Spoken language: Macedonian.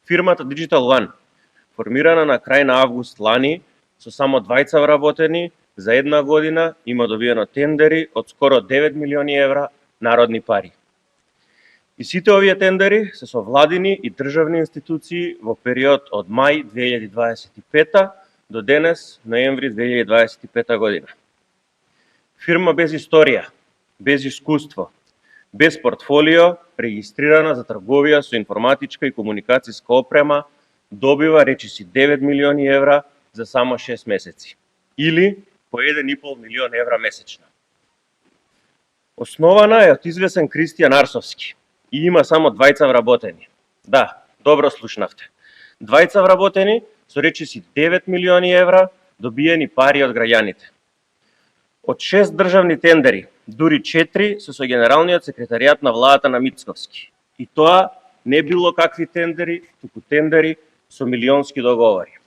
Фирмата Digital One, формирана на крај на август лани, со само 2 вработени, за една година има добиено тендери од скоро 9 милиони евра народни пари. И сите овие тендери се со владини и државни институции во период од мај 2025 до денес, ноември 2025 година. Фирма без историја, без искуство, без портфолио, регистрирана за трговија со информатичка и комуникацијска опрема, добива речиси 9 милиони евра за само 6 месеци, или по 1,5 милион евра месечно. Основана е од извесен Кристијан Арсовски и има само 2 вработени. Да, добро слушнавте. 2 вработени со речиси 9 милиони евра добиени пари од граѓаните. Од 6 државни тендери, дури 4 се со генералниот секретаријат на владата на Мицковски. И тоа не било какви тендери, туку тендери со милионски договори.